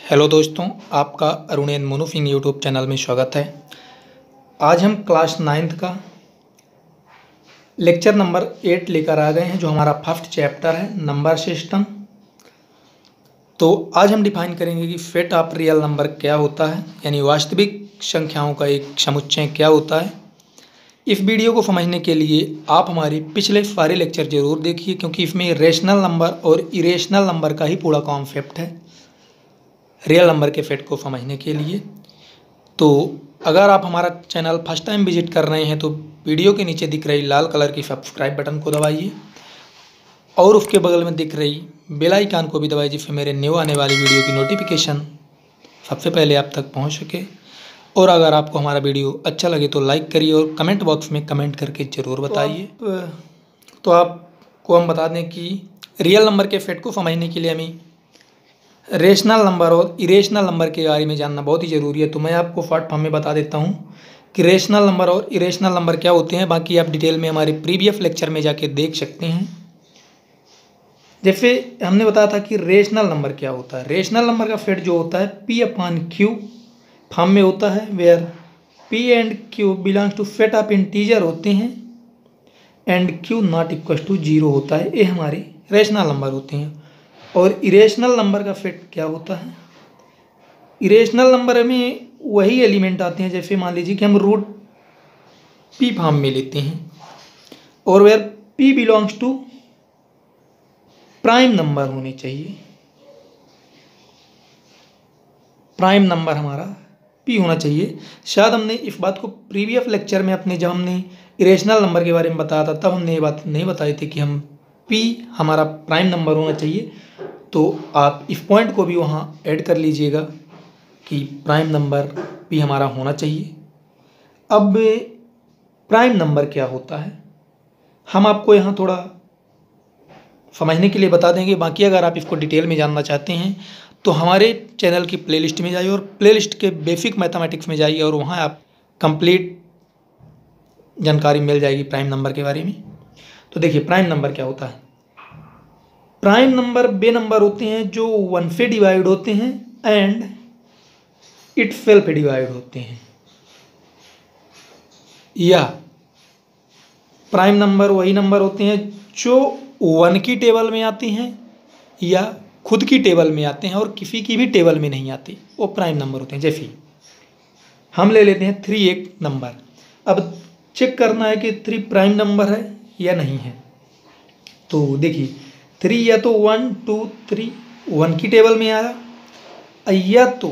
Hello दोस्तों, आपका Arun N मोनोफिंग YouTube channel में स्वागत है। आज हम क्लास 9th का लेक्चर नंबर 8 लेकर आ गए हैं, जो हमारा फर्स्ट चैप्टर है नंबर सिस्टम। तो आज हम डिफाइन करेंगे कि फेट ऑफ रियल नंबर क्या होता है, यानी वास्तविक संख्याओं का एक समुच्चय क्या होता है। इस वीडियो को समझने के लिए आप हमारे पिछले सारे लेक्चर जरूर देखिए, क्योंकि इसमें रेशनल नंबर और इरेशनल नंबर का ही पूरा कॉन्सेप्ट है रियल नंबर के फेट को समझने के लिए। तो अगर आप हमारा चैनल फर्स्ट टाइम विजिट कर रहे हैं तो वीडियो के नीचे दिख रही लाल कलर की सब्सक्राइब बटन को दबाइए और उसके बगल में दिख रही बेल आइकन को भी दबाइए, जिससे मेरे न्यू आने वाली वीडियो की नोटिफिकेशन सबसे पहले आप तक पहुंच सके। और अगर आपको हमारा वीडियो अच्छा लगे तो लाइक करिए और कमेंट बॉक्स में कमेंट करके ज़रूर बताइए। तो आपको हम बता दें कि रियल नंबर के फेट को समझने के लिए हमें रेशनल नंबर और इरेशनल नंबर के बारे में जानना बहुत ही ज़रूरी है। तो मैं आपको शॉर्ट फॉर्म में बता देता हूँ कि रेशनल नंबर और इरेशनल नंबर क्या होते हैं। बाकी आप डिटेल में हमारे प्रीवियस लेक्चर में जाके देख सकते हैं। जैसे हमने बताया था कि रेशनल नंबर क्या होता है। रेशनल नंबर का फेट जो होता है P/Q फॉर्म में होता है, where P and Q belongs to set of integer होते हैं and Q not equal to 0 होता है। ये हमारे रेशनल नंबर होते हैं। और इरेशनल नंबर का फेट क्या होता है। इरेशनल नंबर में वही एलिमेंट आते हैं, जैसे मान लीजिए कि हम रूट P फॉर्म में लेते हैं और where P belongs to prime number होने चाहिए। प्राइम नंबर हमारा P होना चाहिए। शायद हमने इस बात को प्रीवियस लेक्चर में अपने जब हमने इरेशनल नंबर के बारे में बताया था तब हमने ये बात नहीं बताई थी कि हम P हमारा प्राइम नंबर होना चाहिए। तो आप इस पॉइंट को भी वहाँ ऐड कर लीजिएगा कि प्राइम नंबर P हमारा होना चाहिए। अब प्राइम नंबर क्या होता है हम आपको यहाँ थोड़ा समझने के लिए बता देंगे। बाकी अगर आप इसको डिटेल में जानना चाहते हैं तो हमारे चैनल की प्लेलिस्ट में जाइए और प्लेलिस्ट के बेसिक मैथमेटिक्स में जाइए और वहाँ आप कंप्लीट जानकारी मिल जाएगी प्राइम नंबर के बारे में। तो देखिए प्राइम नंबर क्या होता है। प्राइम नंबर वे नंबर होते हैं जो 1 से डिवाइड होते हैं एंड इटसेल्फ डिवाइड होते हैं। या प्राइम नंबर वही नंबर होते हैं जो 1 की टेबल में आते हैं या खुद की टेबल में आते हैं और किसी की भी टेबल में नहीं आते, वो प्राइम नंबर होते हैं। जैसे हम ले लेते हैं 3 एक नंबर। अब चेक करना है कि 3 प्राइम नंबर है या नहीं है। तो देखिए 3 या तो 1 2 3 1 की टेबल में आया या तो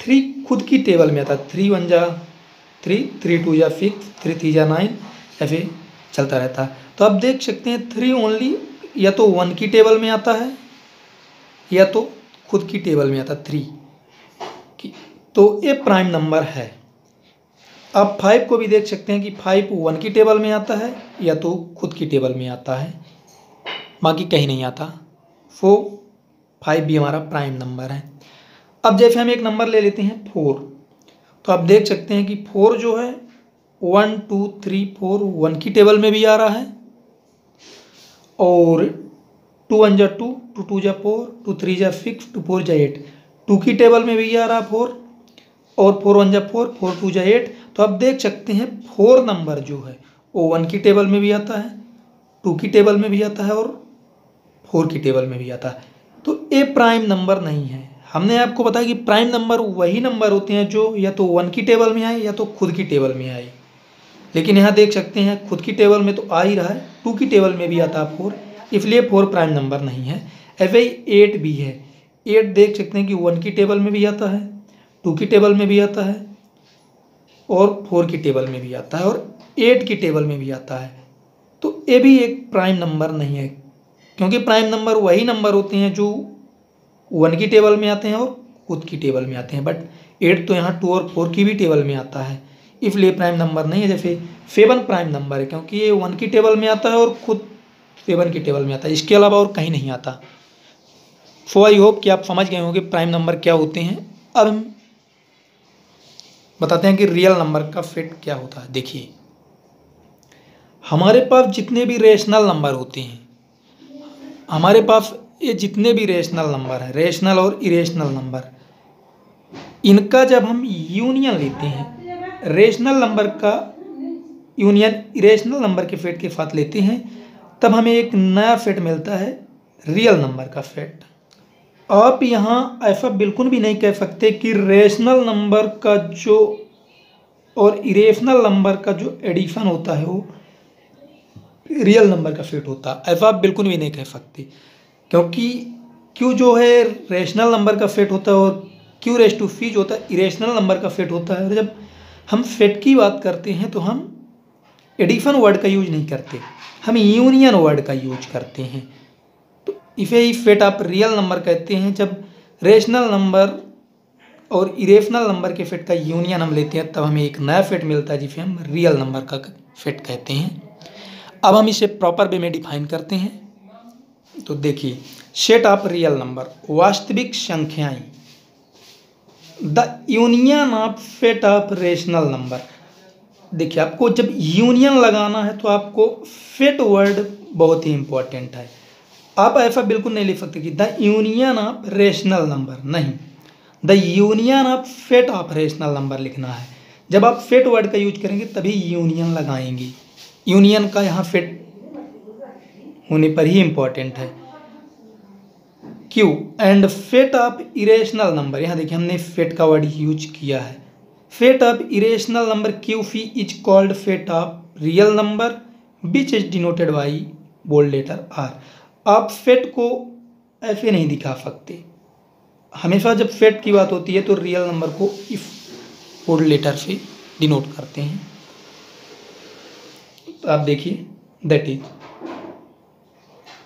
3 खुद की टेबल में आता। 3 1 जा 3 3 2 जा 6 3 3 जा 9 ऐसे चलता रहता है। तो आप देख सकते हैं 3 ओनली या तो 1 की टेबल में आता है या तो खुद की टेबल में आता 3 की। तो ये प्राइम नंबर है। आप 5 को भी देख सकते हैं कि 5 1 की टेबल में आता है या तो खुद की टेबल में आता है, बाकी कहीं नहीं आता। 5 भी हमारा प्राइम नंबर है। अब जैसे हम एक नंबर ले लेते हैं 4, तो आप देख सकते हैं कि 4 जो है 1 2 3 4 1 की टेबल में भी आ रहा है और 2 1 जा 2 2 2 जा 4 2 3 जा 6 2 4 जा 8 2 की टेबल में भी आ रहा 4 और 4 1 जा 4 4 2 जा 8। तो आप देख सकते हैं 4 नंबर जो है वो 1 की टेबल में भी आता है, 2 की टेबल में भी आता है और 4 की टेबल में भी आता है। तो ये प्राइम नंबर नहीं है। हमने आपको बताया कि प्राइम नंबर वही नंबर होते हैं जो या तो 1 की टेबल में आए या तो खुद की टेबल में आए। लेकिन यहाँ देख सकते हैं खुद की टेबल में तो आ ही रहा है, 2 की टेबल में भी आता है 4, इसलिए 4 प्राइम नंबर नहीं है। ऐसे ही 8 भी है। 8 देख सकते हैं कि 1 की टेबल में भी आता है, 2 की टेबल में भी आता है और 4 की टेबल में भी आता है और 8 की टेबल में भी आता है। तो ये भी एक प्राइम नंबर नहीं है, क्योंकि प्राइम नंबर वही नंबर होते हैं जो 1 की टेबल में आते हैं और खुद की टेबल में आते हैं। बट 8 तो यहाँ 2 और 4 की भी टेबल में आता है, इसलिए प्राइम नंबर नहीं है। जैसे 7 प्राइम नंबर है, क्योंकि ये 1 की टेबल में आता है और खुद 7 की टेबल में आता है, इसके अलावा और कहीं नहीं आता। सो आई होप कि आप समझ गए होंगे प्राइम नंबर क्या होते हैं। अब हम बताते हैं कि रियल नंबर का फेट क्या होता है। देखिए हमारे पास जितने भी रेशनल नंबर होते हैं, हमारे पास ये जितने भी रेशनल नंबर हैं, रेशनल और इरेशनल नंबर, इनका जब हम यूनियन लेते हैं, रेशनल नंबर का यूनियन इरेशनल नंबर के फेट के साथ लेते हैं, तब हमें एक नया फेट मिलता है, रियल नंबर का फेट। आप यहाँ ऐसा बिल्कुल भी नहीं कह सकते कि रेशनल नंबर का जो और इरेशनल नंबर का जो एडिशन होता है वो रियल नंबर का फेट होता है, ऐसा आप बिल्कुल भी नहीं कह सकते। क्योंकि क्यू जो है रेशनल नंबर का फेट होता है और क्यू रेस टू सी जो होता है इरेशनल नंबर का फेट होता है। और जब हम फेट की बात करते हैं तो हम एडिशन वर्ड का यूज नहीं करते, हम यूनियन वर्ड का यूज करते हैं। तो इसे ही फेट आप रियल नंबर कहते हैं। जब रेशनल नंबर और इरेशनल नंबर के फेट का यूनियन हम लेते हैं तब हमें एक नया फेट मिलता है जिसे हम रियल नंबर का फेट कहते हैं। अब हम इसे प्रॉपर वे में डिफाइन करते हैं। तो देखिए, सेट ऑफ रियल नंबर, वास्तविक संख्याएं, the union of set of rational number. देखिए, आपको जब यूनियन लगाना है तो आपको सेट वर्ड बहुत ही इंपॉर्टेंट है। आप ऐसा बिल्कुल नहीं लिख सकते कि the union of rational number, नहीं, the union of set of rational number लिखना है। जब आप सेट वर्ड का यूज करेंगे तभी यूनियन लगाएंगे। यूनियन का यहाँ सेट होने पर ही इंपॉर्टेंट है। Q and set of irrational number, यहाँ देखिए हमने सेट का वर्ड यूज किया है। Set of irrational number Q phi is called set of real number which is denoted by bold letter R. आप सेट को ऐसे नहीं दिखा सकते, हमेशा जब सेट की बात होती है तो रियल नंबर को इफ बोल्ड लेटर से डिनोट करते हैं। तो आप देखिए, that is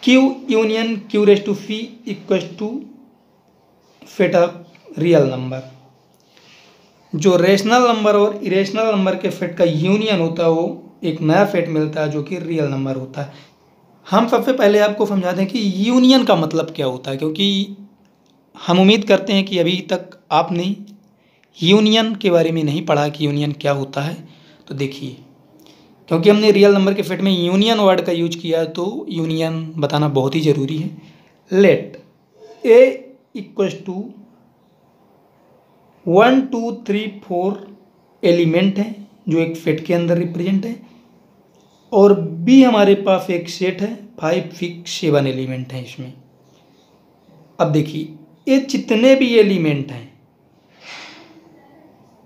Q union Q raise to C equal to set of real number. जो रेशनल नंबर और इरेशनल नंबर के सेट का यूनियन होता है वो एक नया सेट मिलता है जो कि रियल नंबर होता है। हम सबसे पहले आपको समझा दें कि यूनियन का मतलब क्या होता है, क्योंकि हम उम्मीद करते हैं कि अभी तक आपने यूनियन के बारे में नहीं पढ़ा कि यूनियन क्या होता है। तो देखिए, क्योंकि हमने रियल नंबर के सेट में यूनियन वर्ड का यूज किया है तो यूनियन बताना बहुत ही ज़रूरी है। Let A equal to 1 2 3 4 element है जो एक सेट के अंदर रिप्रेजेंट है, और बी हमारे पास एक सेट है 5 6 7 एलिमेंट हैं इसमें। अब देखिए, ये जितने भी एलिमेंट हैं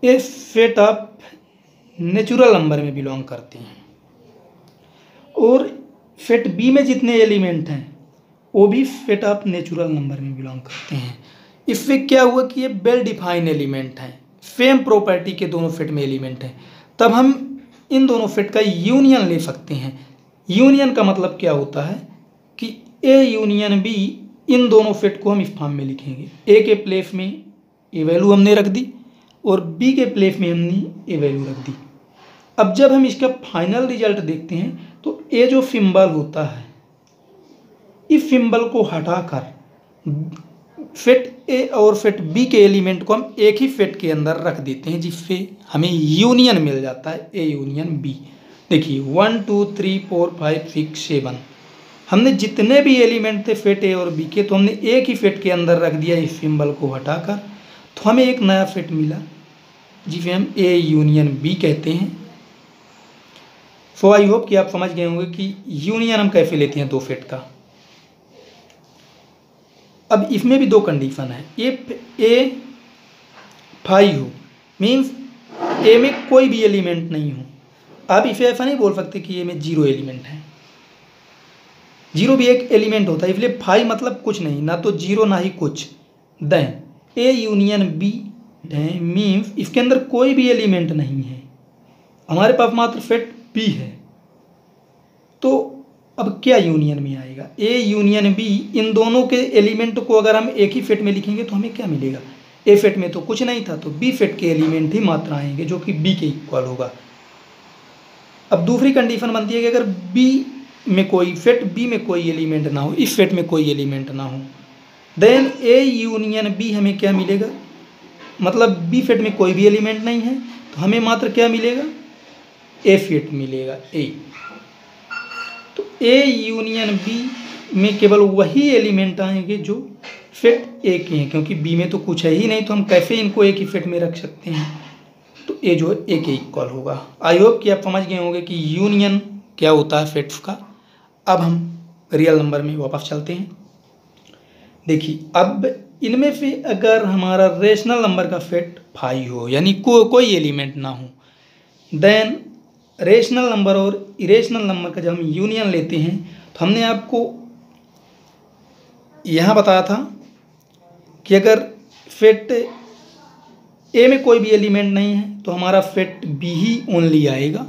ये सेट ऑफ नेचुरल नंबर में बिलोंग करते हैं, और सेट बी में जितने एलिमेंट हैं वो भी सेट ऑफ नेचुरल नंबर में बिलोंग करते हैं। इससे क्या हुआ कि ये वेल डिफाइन एलिमेंट हैं, सेम प्रॉपर्टी के दोनों सेट में एलिमेंट हैं, तब हम इन दोनों सेट का यूनियन ले सकते हैं। यूनियन का मतलब क्या होता है कि ए यूनियन बी, इन दोनों सेट को हम इस फॉर्म में लिखेंगे। ए के प्लेस में ए वैल्यू हमने रख दी और बी के प्लेस में हमने ए वैल्यू रख दी। अब जब हम इसका फाइनल रिजल्ट देखते हैं तो ए जो सिंबल होता है, इस सिंबल को हटाकर सेट ए और सेट बी के एलिमेंट को हम एक ही सेट के अंदर रख देते हैं, जिससे हमें यूनियन मिल जाता है, ए यूनियन बी। देखिए 1 2 3 4 5 6 7 हमने जितने भी एलिमेंट थे सेट ए और बी के, तो हमने एक ही सेट के अंदर रख दिया इस सिंबल को हटाकर, तो हमें एक नया सेट मिला जिसे हम ए यूनियन बी कहते हैं। सो आई होप कि आप समझ गए होंगे कि यूनियन हम कैसे लेते हैं दो सेट का। अब इसमें भी दो कंडीशन है। इफ ए 5 हो मीन्स ए में कोई भी एलिमेंट नहीं हो। आप इसे ऐसा नहीं बोल सकते कि ए में 0 एलिमेंट है, 0 भी एक एलिमेंट होता है, इसलिए 5 मतलब कुछ नहीं, ना तो 0 ना ही कुछ। देन ए यूनियन बी है मीन्स इसके अंदर कोई भी एलिमेंट नहीं है, हमारे पास मात्र सेट बी है। तो अब क्या यूनियन में आएगा, ए यूनियन बी, इन दोनों के एलिमेंट को अगर हम एक ही सेट में लिखेंगे तो हमें क्या मिलेगा, ए सेट में तो कुछ नहीं था तो बी सेट के एलिमेंट ही मात्र आएंगे जो कि बी के इक्वल होगा। अब दूसरी कंडीशन बनती है कि अगर बी में कोई सेट बी में कोई एलिमेंट ना हो, इस सेट में कोई एलिमेंट ना हो, देन ए यूनियन बी हमें क्या मिलेगा, मतलब बी सेट में कोई भी एलिमेंट नहीं है तो हमें मात्र क्या मिलेगा, ए सेट मिलेगा ए। तो ए यूनियन बी में केवल वही एलिमेंट आएंगे जो फिट ए के हैं, क्योंकि बी में तो कुछ है ही नहीं, तो हम कैसे इनको एक ही फिट में रख सकते हैं। तो ए जो है ए के इक्वल होगा। आई होप कि आप समझ गए होंगे कि यूनियन क्या होता है फिट्स का। अब हम रियल नंबर में वापस चलते हैं। देखिए, अब इनमें से अगर हमारा रेशनल नंबर का फिट 5 हो, यानी कोई एलिमेंट ना हो, देन रेशनल नंबर और इरेशनल नंबर का जब हम यूनियन लेते हैं, तो हमने आपको यहाँ बताया था कि अगर फिट ए में कोई भी एलिमेंट नहीं है तो हमारा फिट बी ही ओनली आएगा।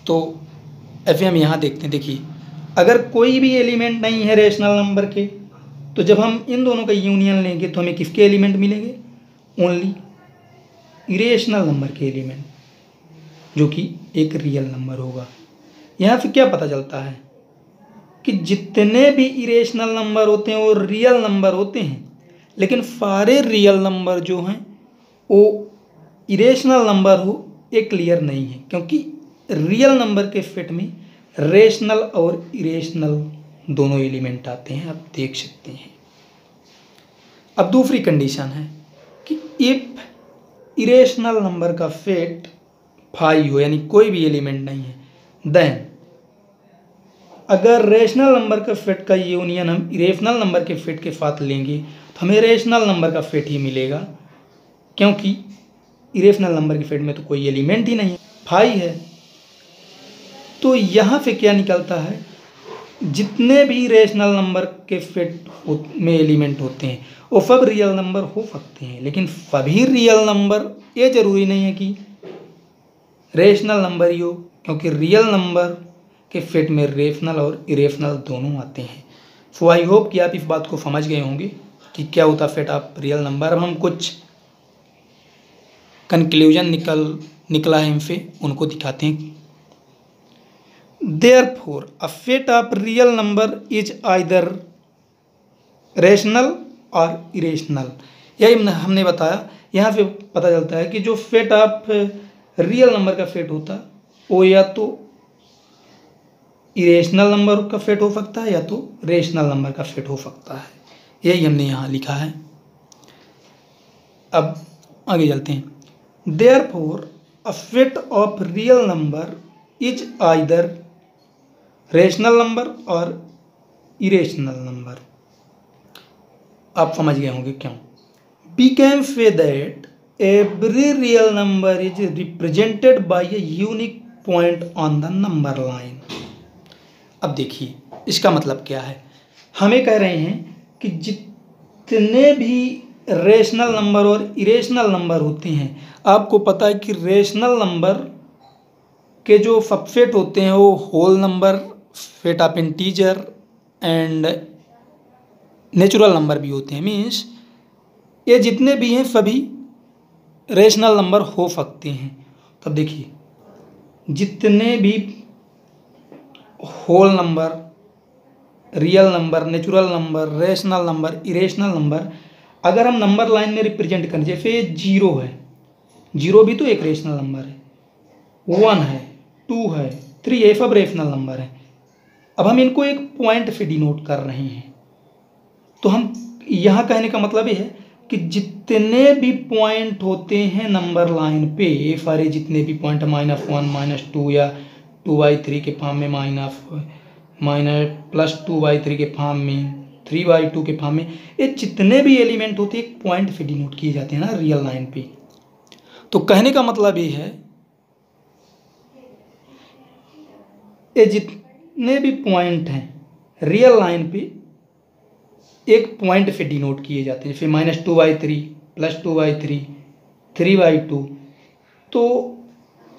तो ऐसे हम यहाँ देखते हैं। देखिए, अगर कोई भी एलिमेंट नहीं है रेशनल नंबर के, तो जब हम इन दोनों का यूनियन लेंगे तो हमें किसके एलिमेंट मिलेंगे? ओनली इरेशनल नंबर के एलिमेंट, जो कि एक रियल नंबर होगा। यहाँ से क्या पता चलता है कि जितने भी इरेशनल नंबर होते हैं वो रियल नंबर होते हैं, लेकिन सारे रियल नंबर जो हैं वो इरेशनल नंबर हो ये क्लियर नहीं है, क्योंकि रियल नंबर के फिट में रेशनल और इरेशनल दोनों एलिमेंट आते हैं, आप देख सकते हैं। अब दूसरी कंडीशन है कि इफ इरेशनल नंबर का फिट 5 हो, यानी कोई भी एलिमेंट नहीं है, देन अगर रेशनल नंबर के फिट का यूनियन हम इरेशनल नंबर के फिट के साथ लेंगे तो हमें रेशनल नंबर का फिट ही मिलेगा, क्योंकि इरेशनल नंबर के फिट में तो कोई एलिमेंट ही नहीं है, 5 है। तो यहाँ से क्या निकलता है, जितने भी रेशनल नंबर के फिट में एलिमेंट होते हैं वो सब रियल नंबर हो सकते हैं, लेकिन सभी रियल नंबर ये जरूरी नहीं है कि रेशनल नंबर ही हो, क्योंकि रियल नंबर के फिट में रेशनल और इरेशनल दोनों आते हैं। सो आई होप कि आप इस बात को समझ गए होंगे कि क्या होता फिट ऑफ रियल नंबर। अब हम कुछ कंक्लूजन निकला है इनसे, उनको दिखाते हैं। Therefore, a set of real number is either rational or irrational। यही हमने बताया। यहाँ से पता चलता है कि जो सेट ऑफ रियल नंबर का सेट होता है वो या तो इरेशनल नंबर का सेट हो सकता है या तो रेशनल नंबर का सेट हो सकता है। यही हमने यहाँ लिखा है। अब आगे चलते हैं। Therefore, a set of real number is either rational number और इरेशनल नंबर। आप समझ गए होंगे क्यों। We can say that every real number is represented by a unique point on the number line. अब देखिए इसका मतलब क्या है। हमें कह रहे हैं कि जितने भी रेशनल नंबर और इरेशनल नंबर होते हैं, आपको पता है कि रेशनल नंबर के जो सबसेट होते हैं वो whole number, set of integer and natural number भी होते हैं। मीन्स ये जितने भी हैं सभी रेशनल नंबर हो सकते हैं। तब देखिए, जितने भी whole number, real number, natural number, rational number, irrational number, अगर हम नंबर लाइन में रिप्रेजेंट करें, जैसे 0 है, 0 भी तो एक रेशनल नंबर है, 1 है, 2 है, 3 है, सब रेशनल नंबर है। अब हम इनको एक पॉइंट से डिनोट कर रहे हैं, तो हम यहाँ कहने का मतलब ये है कि जितने भी पॉइंट होते हैं नंबर लाइन पे, ये सारे जितने भी पॉइंट -1, -2 या 2/3 के फॉर्म में, +2/3 के फॉर्म में, 3/2 के फॉर्म में, ये जितने भी एलिमेंट होते हैं एक पॉइंट से डिनोट किए जाते हैं ना रियल लाइन पे। तो कहने का मतलब ये है ये जितने भी पॉइंट हैं रियल लाइन पे एक पॉइंट से डिनोट किए जाते हैं, जैसे -2/3, +2/3, 3/2। तो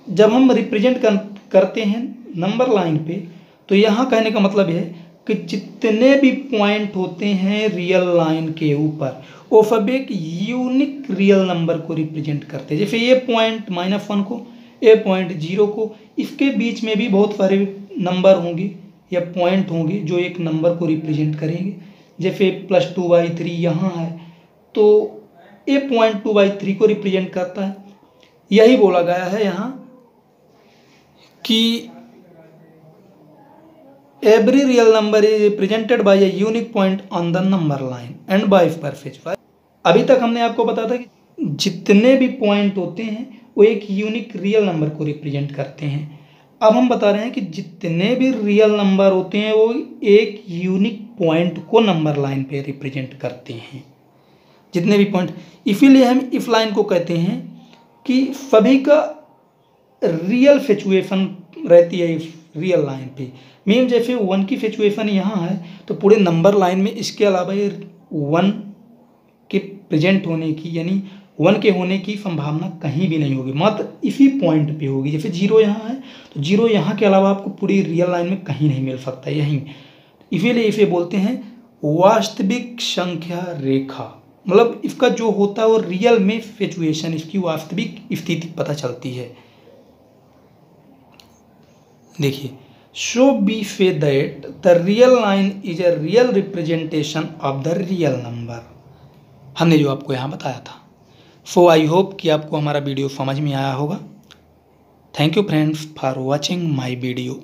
जब हम रिप्रेजेंट करते हैं नंबर लाइन पे, तो यहाँ कहने का मतलब है कि जितने भी पॉइंट होते हैं रियल लाइन के ऊपर वो सब एक यूनिक रियल नंबर को रिप्रेजेंट करते हैं। जैसे ये पॉइंट -1 को, ये पॉइंट 0 को, इसके बीच में भी बहुत सारे नंबर होंगे या पॉइंट होंगे जो एक नंबर को रिप्रेजेंट करेंगे। जैसे +2/3 यहाँ है, तो ये पॉइंट 2/3 को रिप्रेजेंट करता है। यही बोला गया है यहाँ कि every real number is represented by a unique point on the number line and by परफेज। अभी तक हमने आपको बताया था कि जितने भी पॉइंट होते हैं वो एक यूनिक रियल नंबर को रिप्रेजेंट करते हैं। अब हम बता रहे हैं कि जितने भी रियल नंबर होते हैं वो एक यूनिक पॉइंट को नंबर लाइन पे रिप्रेजेंट करते हैं, जितने भी पॉइंट। इसीलिए हम इफ लाइन को कहते हैं कि सभी का रियल सिचुएशन रहती है इस रियल लाइन पे। मीन जैसे 1 की सिचुएशन यहाँ है तो पूरे नंबर लाइन में इसके अलावा ये 1 के प्रेजेंट होने की, यानी 1 के होने की संभावना कहीं भी नहीं होगी, मात्र इसी पॉइंट पे होगी। जैसे 0 यहाँ है तो 0 यहाँ के अलावा आपको पूरी रियल लाइन में कहीं नहीं मिल सकता, यहीं। इसीलिए इसे बोलते हैं वास्तविक संख्या रेखा। मतलब इसका जो होता है वो रियल में सिचुएशन, इसकी वास्तविक स्थिति पता चलती है। देखिए, show be say that the real line is a real representation of the real number. हमने जो आपको यहाँ बताया था। सो आई होप कि आपको हमारा वीडियो समझ में आया होगा। Thank you friends for watching my video.